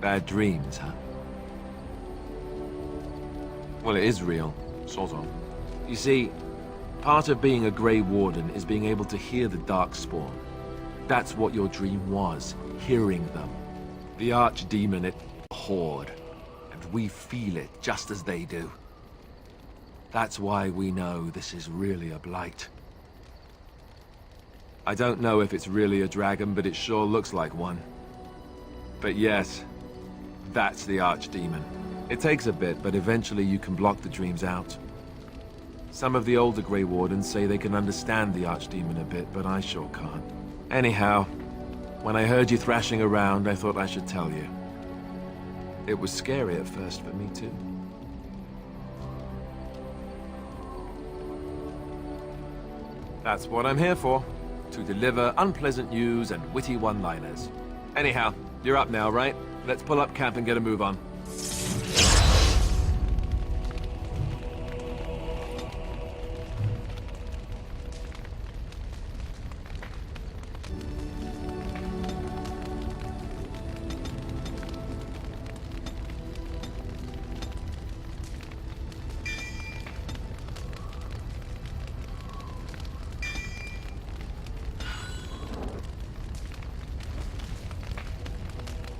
Bad dreams, huh? Well, it is real, sort of. You see, part of being a Grey Warden is being able to hear the Darkspawn. That's what your dream was, hearing them. The Archdemon, it's a horde, and we feel it just as they do. That's why we know this is really a blight. I don't know if it's really a dragon, but it sure looks like one. But yes, that's the Archdemon. It takes a bit, but eventually you can block the dreams out. Some of the older Grey Wardens say they can understand the Archdemon a bit, but I sure can't. Anyhow, when I heard you thrashing around, I thought I should tell you. It was scary at first for me too. That's what I'm here for. To deliver unpleasant news and witty one-liners. Anyhow, you're up now, right? Let's pull up camp and get a move on.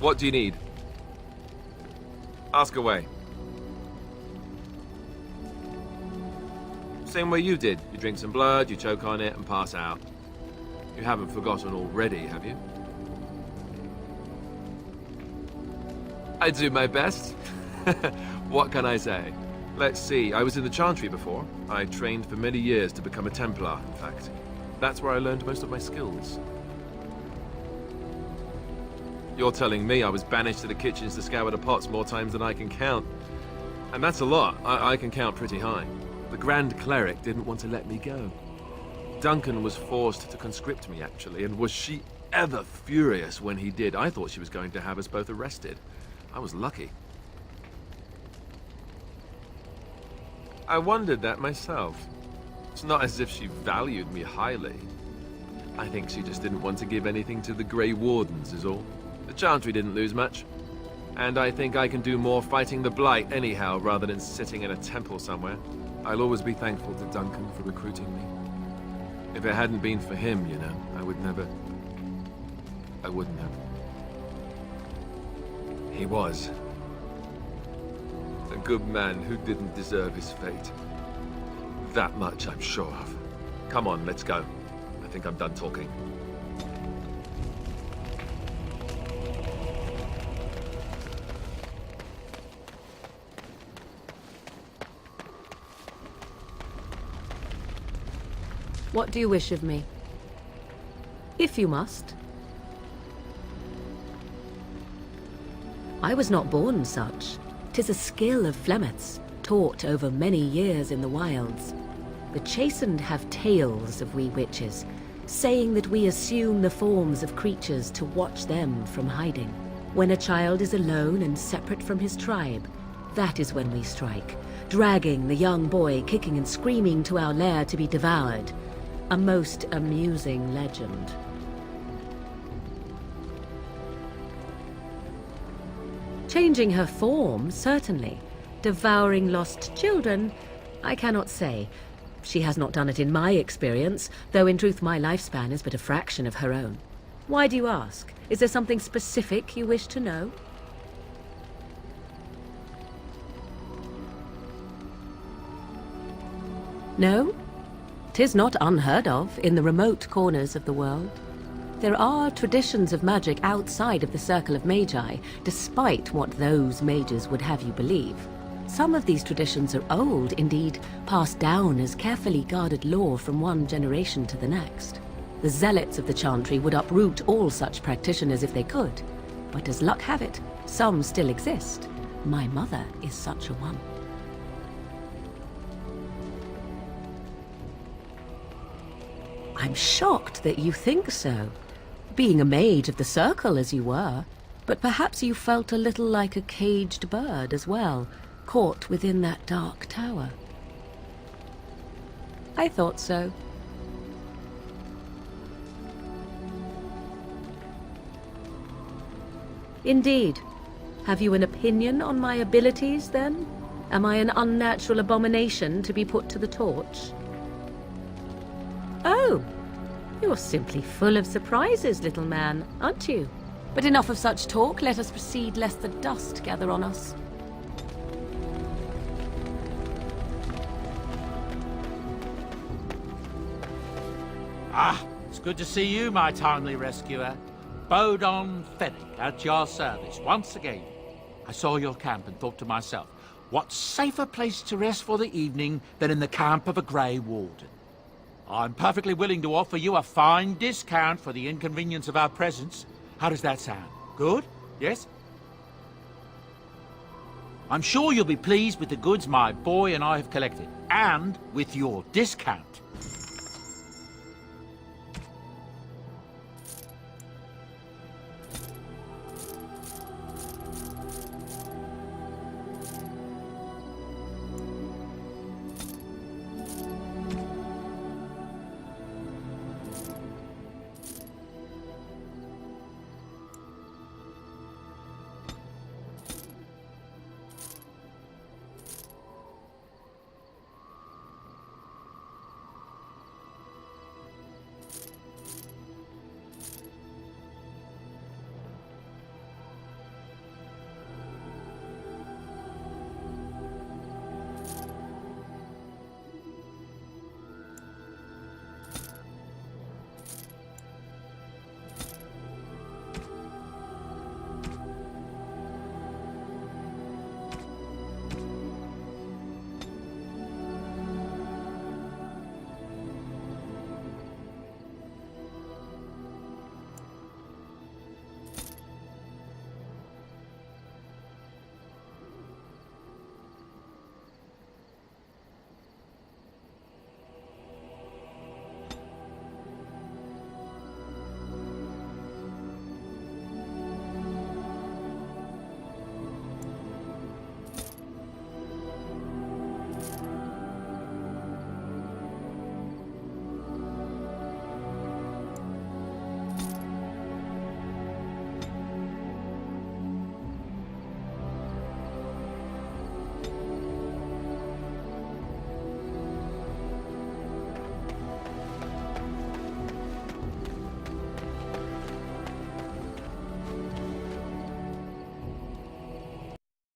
What do you need? Ask away. Same way you did. You drink some blood, you choke on it, and pass out. You haven't forgotten already, have you? I do my best. What can I say? Let's see, I was in the Chantry before. I trained for many years to become a Templar, in fact. That's where I learned most of my skills. You're telling me I was banished to the kitchens to scour the pots more times than I can count. And that's a lot. I can count pretty high. The Grand Cleric didn't want to let me go. Duncan was forced to conscript me, actually, and was she ever furious when he did. I thought she was going to have us both arrested. I was lucky. I wondered that myself. It's not as if she valued me highly. I think she just didn't want to give anything to the Grey Wardens, is all. The Chantry didn't lose much. And I think I can do more fighting the Blight anyhow, rather than sitting in a temple somewhere. I'll always be thankful to Duncan for recruiting me. If it hadn't been for him, you know, I wouldn't have. He was a good man who didn't deserve his fate. That much I'm sure of. Come on, let's go. I think I'm done talking. What do you wish of me? If you must. I was not born such. 'Tis a skill of Flemeth's, taught over many years in the wilds. The chastened have tales of we witches, saying that we assume the forms of creatures to watch them from hiding. When a child is alone and separate from his tribe, that is when we strike, dragging the young boy kicking and screaming to our lair to be devoured. A most amusing legend. Changing her form, certainly. Devouring lost children, I cannot say. She has not done it in my experience, though in truth my lifespan is but a fraction of her own. Why do you ask? Is there something specific you wish to know? No? 'Tis not unheard of in the remote corners of the world. There are traditions of magic outside of the circle of magi, despite what those mages would have you believe. Some of these traditions are old, indeed, passed down as carefully guarded lore from one generation to the next. The zealots of the Chantry would uproot all such practitioners if they could, but as luck have it, some still exist. My mother is such a one. I'm shocked that you think so, being a mage of the circle as you were, but perhaps you felt a little like a caged bird as well, caught within that dark tower. I thought so. Indeed. Have you an opinion on my abilities, then? Am I an unnatural abomination to be put to the torch? Oh, you're simply full of surprises, little man, aren't you? But enough of such talk. Let us proceed, lest the dust gather on us. Ah, it's good to see you, my timely rescuer. Bodon Fennec, at your service once again. I saw your camp and thought to myself, what safer place to rest for the evening than in the camp of a Grey Warden? I'm perfectly willing to offer you a fine discount for the inconvenience of our presence. How does that sound? Good? Yes? I'm sure you'll be pleased with the goods my boy and I have collected, and with your discount.